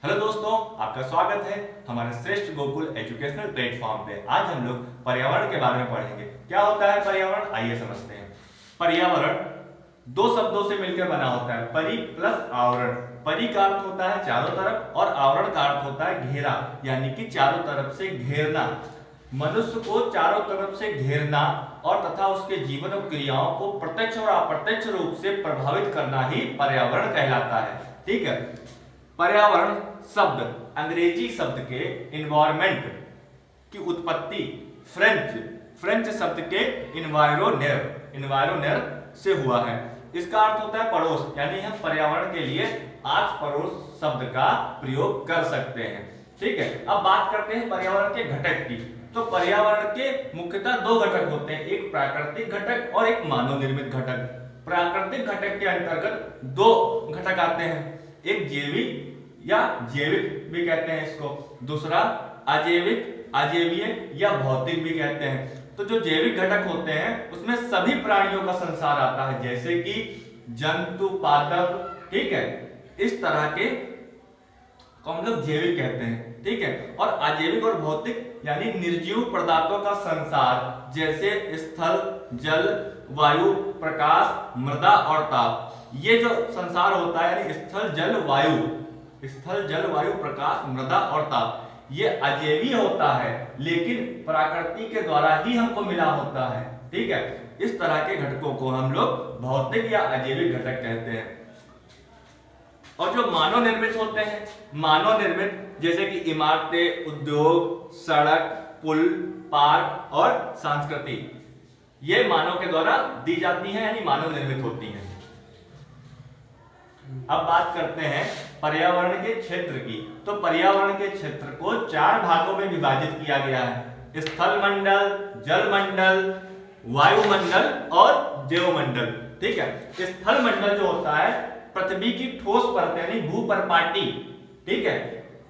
Hello दोस्तों, आपका स्वागत है हमारे श्रेष्ठ गोकुल एजुकेशनल प्लेटफॉर्म पे। आज हम लोग पर्यावरण के बारे में पढ़ेंगे। क्या होता है पर्यावरण, आइए समझते हैं। पर्यावरण दो शब्दों से मिलकर बना होता है, परि प्लस आवरण। परि का अर्थ होता है चारों तरफ और आवरण का अर्थ होता है घेरा, यानी कि चारों तरफ से घेरना। मनुष्य को चारों तरफ से घेरना और तथा उसके जीवन और क्रियाओं को प्रत्यक्ष और अप्रत्यक्ष रूप से प्रभावित करना ही पर्यावरण कहलाता है। ठीक है। पर्यावरण शब्द अंग्रेजी शब्द के इन्वायरमेंट की उत्पत्ति फ्रेंच शब्द के इन्वायरोनेर से हुआ है। इसका अर्थ होता है पड़ोस, यानी हम पर्यावरण के लिए आस पड़ोस शब्द का प्रयोग कर सकते हैं। ठीक है। अब बात करते हैं पर्यावरण के घटक की। तो पर्यावरण के मुख्यतः दो घटक होते हैं, एक प्राकृतिक घटक और एक मानव निर्मित घटक। प्राकृतिक घटक के अंतर्गत दो घटक आते हैं, एक जैविक या जैविक भी कहते हैं इसको, दूसरा अजैविक, अजैवीय या भौतिक भी कहते हैं। तो जो जैविक घटक होते हैं उसमें सभी प्राणियों का संसार आता है, जैसे कि जंतु, पादप, ठीक है, इस तरह के को हम लोग जैविक कहते हैं। ठीक है। और अजैविक और भौतिक यानी निर्जीव पदार्थों का संसार, जैसे स्थल, जल, वायु, प्रकाश, मृदा और ताप। ये जो संसार होता है यानी स्थल, जल, वायु, प्रकाश, मृदा और ताप, ये अजैवीय होता है, लेकिन प्रकृति के द्वारा ही हमको मिला होता है। ठीक है। इस तरह के घटकों को हम लोग भौतिक या अजैविक घटक कहते हैं। और जो मानव निर्मित होते हैं, मानव निर्मित जैसे कि इमारतें, उद्योग, सड़क, पुल, पार्क और संस्कृति, ये मानव के द्वारा दी जाती हैं, यानी मानव निर्मित होती हैं। अब बात करते हैं पर्यावरण के क्षेत्र की। तो पर्यावरण के क्षेत्र को चार भागों में विभाजित किया गया है, स्थल मंडल, जल मंडल, वायुमंडल और जैवमंडल। ठीक है। स्थल मंडल जो होता है पृथ्वी की ठोस परत यानी भूपर्पाटी, ठीक है,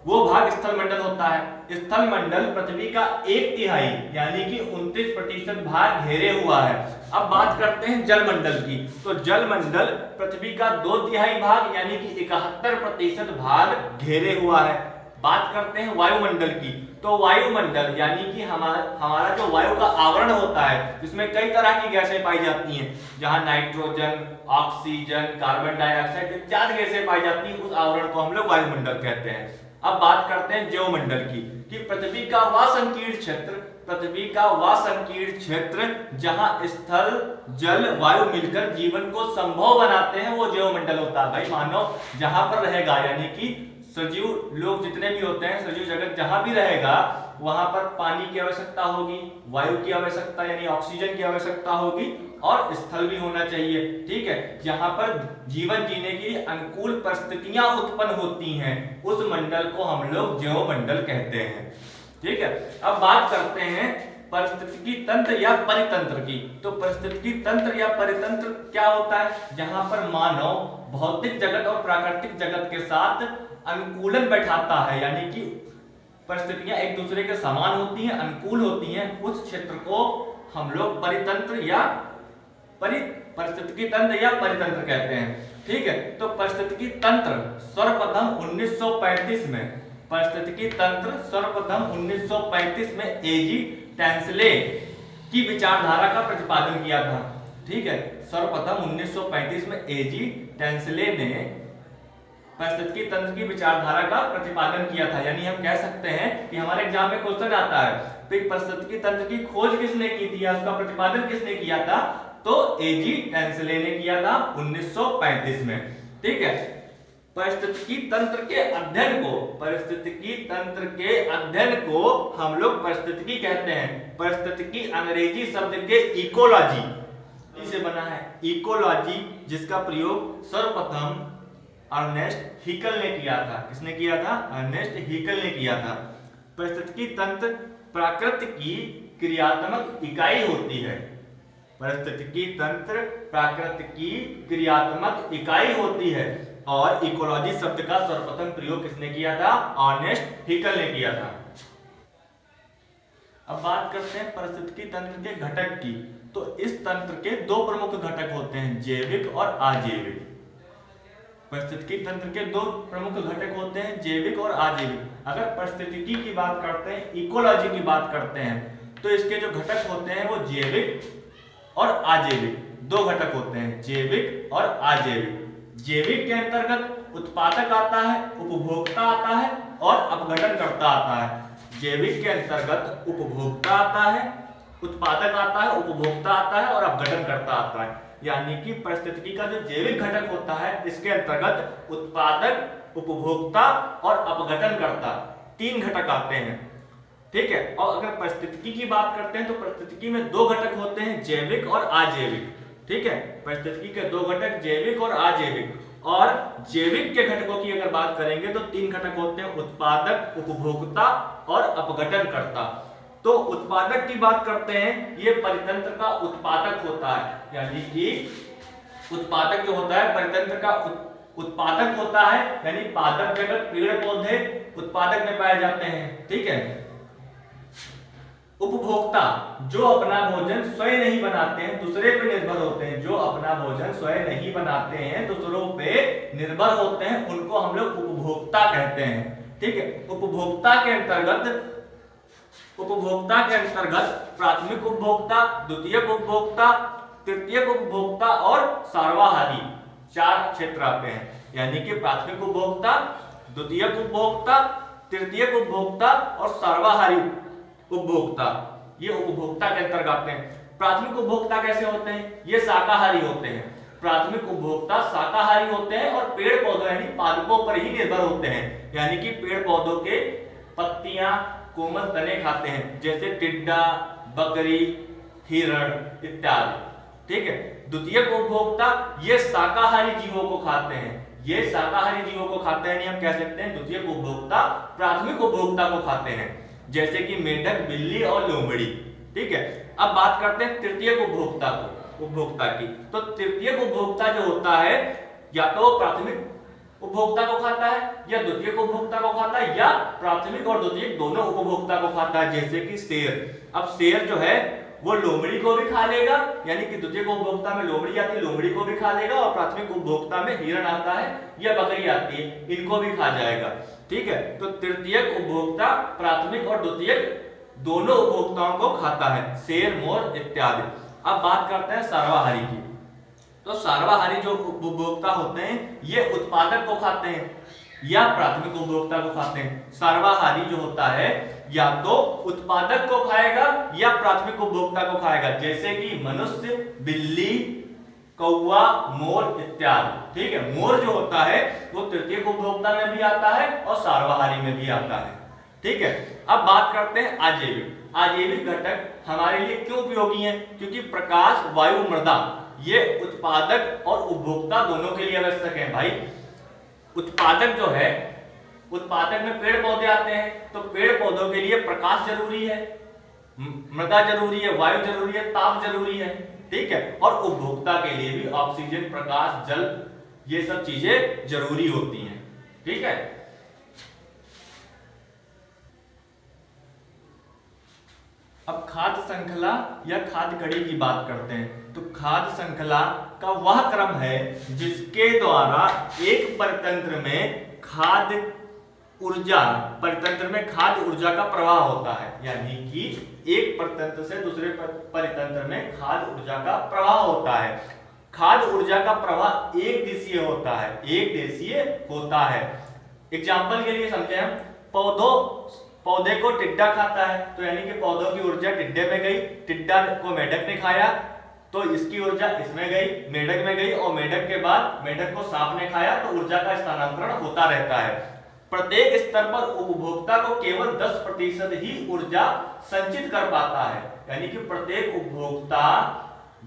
वो भाग स्थल मंडल होता है। स्थल मंडल पृथ्वी का 1/3 यानी कि 29% भाग घेरे हुआ है। अब बात करते हैं जल मंडल की। तो जल मंडल पृथ्वी का 2/3 भाग यानी कि 71% भाग घेरे हुआ है। बात करते हैं वायुमंडल की। तो वायुमंडल यानी कि हमारा जो वायु का आवरण होता है, जिसमें कई तरह की गैसें पाई जाती हैं, जहां नाइट्रोजन, ऑक्सीजन, कार्बन डाइऑक्साइड इत्यादि गैसें पाई जाती हैं, उस आवरण को हम लोग वायुमंडल कहते हैं। अब बात करते हैं जैवमंडल की, कि पृथ्वी का वह संकीर्ण क्षेत्र जहां स्थल, जल, वायु मिलकर जीवन को संभव बनाते हैं, वो जैवमंडल होता है। भाई मानव जहां पर रहेगा, यानी कि सजीव लोग जितने भी होते हैं, सजीव जगत जहां भी रहेगा, वहां पर पानी की आवश्यकता होगी, वायु की आवश्यकता यानी ऑक्सीजन की आवश्यकता होगी और स्थल भी होना चाहिए। ठीक है। जहां पर जीवन जीने की अनुकूल परिस्थितियां उत्पन्न होती हैं, उस मंडल को हम लोग जैवमंडल कहते हैं। ठीक है। अब बात करते हैं पारिस्थितिकी तंत्र या परितंत्र की। तो पारिस्थितिकी तंत्र या परितंत्र क्या होता है? जहां पर मानव भौतिक जगत और प्राकृतिक जगत के साथ अनुकूलन बैठाता है, यानी कि परिस्थितियां एक दूसरे के समान होती हैं, अनुकूल होती हैं, उस क्षेत्र को हम लोग परितंत्र या परिस्थितिकी तंत्र या परितंत्र कहते हैं। ठीक है। तो परिस्थितिकी तंत्र सर्वप्रथम 1935 में एजी टेंसले की विचारधारा का प्रतिपादन किया था। ठीक है। सर्वप्रथम 1935 में एजी टेंसले ने पारिस्थितिकी तंत्र की विचारधारा का प्रतिपादन किया था। यानी हम कह सकते हैं कि हमारे एग्जाम में क्वेश्चन आता है, तो पारिस्थितिकी तंत्र की खोज किसने की थी या उसका प्रतिपादन किसने किया था? तो एजी टेंसले ने किया था 1935 में। ठीक है। पारिस्थितिकी तंत्र के अध्ययन को हम लोग पारिस्थितिकी कहते हैं। पारिस्थितिकी अंग्रेजी शब्द के इकोलॉजी से बना है, इकोलॉजी, जिसका प्रयोग सर्वप्रथम अर्नेस्ट हिकल ने किया था। किसने किया था? अर्नेस्ट हिकल ने किया था। पारिस्थितिकी तंत्र प्रकृति की क्रियात्मक इकाई होती है। पारिस्थितिकी तंत्र प्रकृति की क्रियात्मक इकाई होती है और इकोलॉजी शब्द का सर्वप्रथम प्रयोग किसने किया था? अर्नेस्ट हिकल ने किया था। अब बात करते हैं पारिस्थितिकी तंत्र के घटक की। तो इस तंत्र के दो प्रमुख घटक होते हैं, जैविक और अजैविक। पारिस्थितिकी तंत्र के दो प्रमुख घटक होते हैं, जैविक और अजैविक। अगर पारिस्थितिकी की बात करते हैं, इकोलॉजी की बात करते हैं, तो इसके जो घटक होते हैं वो जैविक और अजैविक दो घटक होते हैं, जैविक और अजैविक। जैविक के अंतर्गत उत्पादक आता है, उपभोक्ता आता है और अपघटनकर्ता आता है। जैविक के अंतर्गत उपभोक्ता आता है, उत्पादक आता है, उपभोक्ता आता है और अपघटनकर्ता आता है। यानी कि पारिस्थितिकी का जो जैविक घटक होता है इसके अंतर्गत उत्पादक, उपभोक्ता और अपघटनकर्ता तीन घटक आते हैं, ठीक है। और अगर पारिस्थितिकी की बात करते हैं तो पारिस्थितिकी में दो घटक होते हैं, जैविक और अजैविक, ठीक है। पारिस्थितिकी के दो घटक जैविक और अजैविक। और जैविक के घटकों की अगर बात करेंगे तो तीन घटक होते हैं, उत्पादक, उपभोक्ता और अपघटनकर्ता। तो उत्पादक की बात करते हैं, ये परितंत्र का उत्पादक होता है, यानी कि उत्पादक जो होता है परितंत्र का उत्पादक होता है, यानी पादप जगत, पेड़ पौधे उत्पादक में पाए जाते हैं, ठीक है। उपभोक्ता जो अपना भोजन स्वयं नहीं बनाते हैं, दूसरे पे निर्भर होते हैं, जो अपना भोजन स्वयं नहीं बनाते हैं, दूसरों पे निर्भर होते हैं, उनको हम लोग उपभोक्ता कहते हैं, ठीक है। उपभोक्ता के अंतर्गत प्राथमिक उपभोक्ता, द्वितीयक उपभोक्ता, तृतीयक उपभोक्ता और सर्वाहारी चार क्षेत्र आते हैं। यानी कि प्राथमिक उपभोक्ता, द्वितीयक उपभोक्ता, तृतीयक उपभोक्ता और सर्वाहारी उपभोक्ता, ये उपभोक्ता के अंतर्गत आते हैं। प्राथमिक उपभोक्ता कैसे होते हैं? ये शाकाहारी होते हैं। प्राथमिक उपभोक्ता शाकाहारी होते हैं और पेड़ पौधों यानी पादपों पर ही निर्भर होते हैं, यानी कि पेड़ पौधों के पत्तियां, कोमल तने खाते हैं, जैसे टिड्डा, बकरी, हिरण इत्यादि, ठीक है। द्वितीयक उपभोक्ता ये शाकाहारी जीवों को खाते हैं, ये शाकाहारी जीवों को खाते हैं, हम कह सकते हैं द्वितीयक उपभोक्ता प्राथमिक उपभोक्ता को खाते हैं, जैसे कि मेढक, बिल्ली और लोमड़ी, ठीक है। अब बात करते हैं तृतीयक उपभोक्ता की। तो तृतीयक उपभोक्ता जो होता है या तो प्राथमिक उपभोक्ता को खाता है या द्वितीयक उपभोक्ता को खाता है या प्राथमिक और द्वितीयक दोनों उपभोक्ता को खाता है, जैसे कि शेर। अब शेर जो है वो लोमड़ी को भी खा लेगा, यानी कि द्वितीयक उपभोक्ता में लोमड़ी आती है, लोमड़ी को भी खा लेगा, और प्राथमिक उपभोक्ता में हिरण आता है या बकरी आती है, इनको भी खा जाएगा, ठीक है। तो तृतीयक उपभोक्ता प्राथमिक और द्वितीयक दोनों उपभोक्ताओं को खाता है, शेर, मोर इत्यादि। अब बात करते हैं सर्वाहारी की। तो सर्वाहारी जो उपभोक्ता होते हैं ये उत्पादक को खाते हैं या प्राथमिक उपभोक्ता को खाते हैं। सर्वाहारी जो होता है या तो उत्पादक को खाएगा या प्राथमिक उपभोक्ता को खाएगा, जैसे कि मनुष्य, बिल्ली, कौवा, मोर इत्यादि, ठीक है। मोर जो होता है वो तृतीयक उपभोक्ता में भी आता है और सर्वाहारी में भी आता है, ठीक है। अब बात करते हैं अजैविक। अजैविक घटक हमारे लिए क्यों उपयोगी हैं? क्योंकि प्रकाश, वायु, मृदा ये उत्पादक और उपभोक्ता दोनों के लिए आवश्यक है भाई। उत्पादक जो है, उत्पादक में पेड़ पौधे आते हैं, तो पेड़ पौधों के लिए प्रकाश जरूरी है, मृदा जरूरी है, वायु जरूरी है, ताप जरूरी है, ठीक है। और उपभोक्ता के लिए भी ऑक्सीजन, प्रकाश, जल ये सब चीजें जरूरी होती हैं, ठीक है। अब खाद्य श्रृंखला या खाद्य कड़ी की बात करते हैं। तो खाद्य श्रृंखला का वह क्रम है जिसके द्वारा एक परितंत्र में खाद्य ऊर्जा का प्रवाह होता है, यानी कि एक परितंत्र से दूसरे परितंत्र में खाद्य ऊर्जा का प्रवाह होता है। खाद्य ऊर्जा का प्रवाह एक दिशीय होता है, एग्जाम्पल के लिए समझे हम, पौधे को टिड्डा खाता है, तो यानी कि पौधों की ऊर्जा टिड्डे में गई, टिड्डा को मेढक ने खाया तो इसकी ऊर्जा इसमें गई, मेढक में गई, और मेढक के बाद मेढक को सांप ने खाया, तो ऊर्जा का स्थानांतरण होता रहता है। प्रत्येक स्तर पर उपभोक्ता को केवल 10% ही ऊर्जा संचित कर पाता है, यानी कि प्रत्येक उपभोक्ता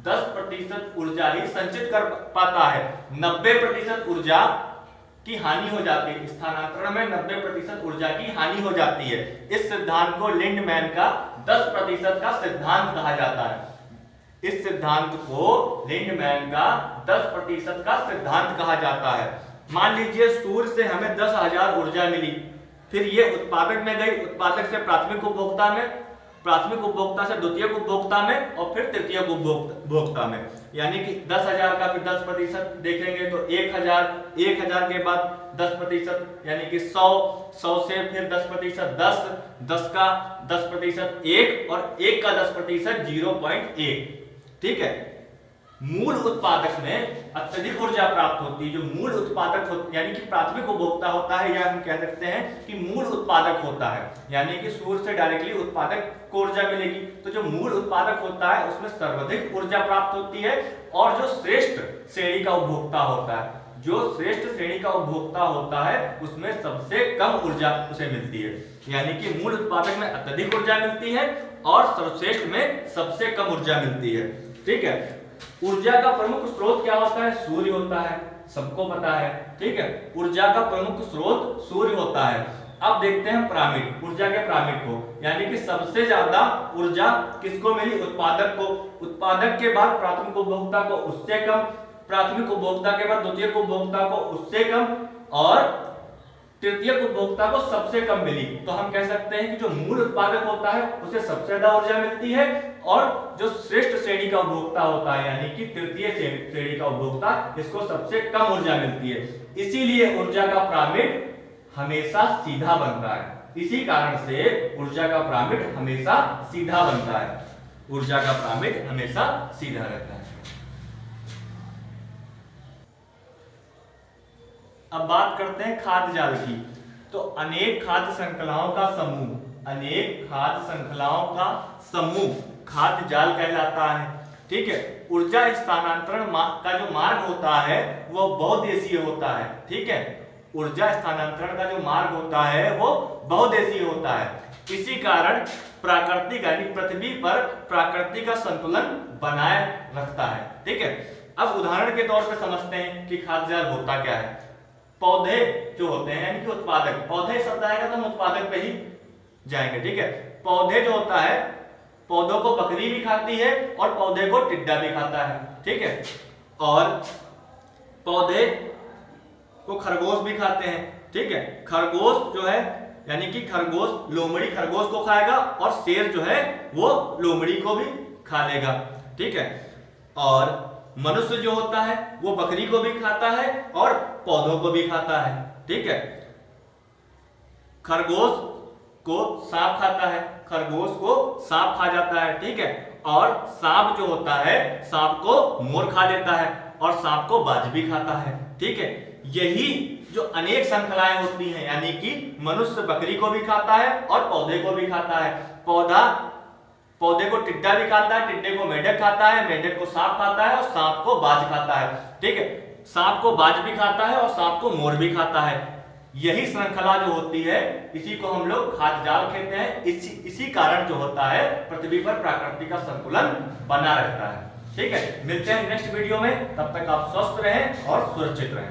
10% ऊर्जा ही संचित कर पाता है। 90% ऊर्जा की हानि हो जाती है, स्थानांतरण में 90% ऊर्जा की हानि हो जाती है। इस सिद्धांत को लिंडमैन का 10% का सिद्धांत कहा जाता है। इस सिद्धांत को लिंडमैन का 10% का सिद्धांत कहा जाता है। मान लीजिए सूर्य से हमें 10,000 ऊर्जा मिली, फिर ये उत्पादक में गई, उत्पादक से प्राथमिक उपभोक्ता में, प्राथमिक उपभोक्ता से द्वितीयक उपभोक्ता में और फिर तृतीयक उपभोक्ता में। यानी कि 10,000 का फिर 10% देखेंगे तो 1,000 के बाद 10% यानी कि 100 से फिर 10%, 10 का 10%, 1 और 1 का 10% 0.1। ठीक है, मूल उत्पादक में अत्यधिक ऊर्जा प्राप्त होती है। जो मूल उत्पादक यानी कि प्राथमिक उपभोक्ता होता है, या हम कह सकते हैं कि मूल उत्पादक होता है, यानी कि सूर्य से डायरेक्टली उत्पादक को ऊर्जा मिलेगी। तो जो मूल उत्पादक होता है उसमें सर्वाधिक ऊर्जा प्राप्त होती है, और जो श्रेष्ठ श्रेणी का उपभोक्ता होता है, जो श्रेष्ठ श्रेणी का उपभोक्ता होता है उसमें सबसे कम ऊर्जा उसे मिलती है। यानी कि मूल उत्पादक में अत्यधिक ऊर्जा मिलती है और सर्वश्रेष्ठ में सबसे कम ऊर्जा मिलती है। ठीक है, ऊर्जा का प्रमुख स्रोत क्या होता है? सूर्य होता है, सबको पता है। ठीक है, ऊर्जा का प्रमुख स्रोत सूर्य होता है। अब देखते हैं पिरामिड, ऊर्जा के पिरामिड को, यानी कि सबसे ज्यादा ऊर्जा किसको मिली? उत्पादक को। उत्पादक के बाद प्राथमिक उपभोक्ता को, उससे कम। प्राथमिक उपभोक्ता के बाद द्वितीयक उपभोक्ता को, उससे कम। और तृतीयक उपभोक्ता को सबसे कम मिली। तो हम कह सकते हैं कि जो मूल उत्पादक होता है उसे सबसे ज्यादा ऊर्जा मिलती है, और जो श्रेष्ठ श्रेणी का उपभोक्ता होता है यानी कि तृतीय श्रेणी का उपभोक्ता, इसको सबसे कम ऊर्जा मिलती है। इसीलिए ऊर्जा का पिरामिड हमेशा सीधा बनता है। इसी कारण से ऊर्जा का पिरामिड हमेशा सीधा बनता है। ऊर्जा का पिरामिड हमेशा सीधा रहता है। अब बात करते हैं खाद्य जाल की। तो अनेक खाद्य श्रृंखलाओं का समूह, अनेक खाद्य श्रृंखलाओं का समूह खाद्य जाल कहलाता है। ठीक है, ऊर्जा स्थानांतरण का जो मार्ग होता है वो बहुदेशीय होता है। ठीक है, ऊर्जा स्थानांतरण का जो मार्ग होता है वो बहुदेशीय होता है। इसी कारण प्राकृतिक यानी पृथ्वी पर प्राकृतिक का संतुलन बनाए रखता है। ठीक है, अब उदाहरण के तौर पर समझते हैं कि खाद्य जाल होता क्या है। पौधे जो होते हैं यानी कि उत्पादक, पौधे शब्द आएगा तो हम उत्पादक पे ही जाएंगे। ठीक है, पौधे जो होता है, पौधों को बकरी भी खाती है और पौधे को टिड्डा भी खाता है। ठीक है, और पौधे को खरगोश भी खाते हैं। ठीक है, खरगोश जो है यानी कि खरगोश, लोमड़ी खरगोश को खाएगा और शेर जो है वो लोमड़ी को भी खा लेगा। ठीक है, और मनुष्य जो होता है वो बकरी को भी खाता है और पौधों को भी खाता है। ठीक है, खरगोश को सांप खाता है, खरगोश को सांप खा जाता है। ठीक है, और सांप जो होता है सांप को मोर खा लेता है और सांप को बाज भी खाता है। ठीक है, यही जो अनेक श्रृंखलाएं होती हैं, यानी कि मनुष्य बकरी को भी खाता है और पौधे को भी खाता है, पौधे को टिड्डा भी खाता है, टिड्डे को मेढक खाता है, मेढक को सांप खाता है और सांप को बाज खाता है। ठीक है, सांप को बाज भी खाता है और सांप को मोर भी खाता है। यही श्रृंखला जो होती है इसी को हम लोग खाद्य जाल कहते हैं। इसी कारण जो होता है पृथ्वी पर प्रकृति का संतुलन बना रहता है। ठीक है, मिलते हैं नेक्स्ट वीडियो में, तब तक आप स्वस्थ रहें और सुरक्षित रहें।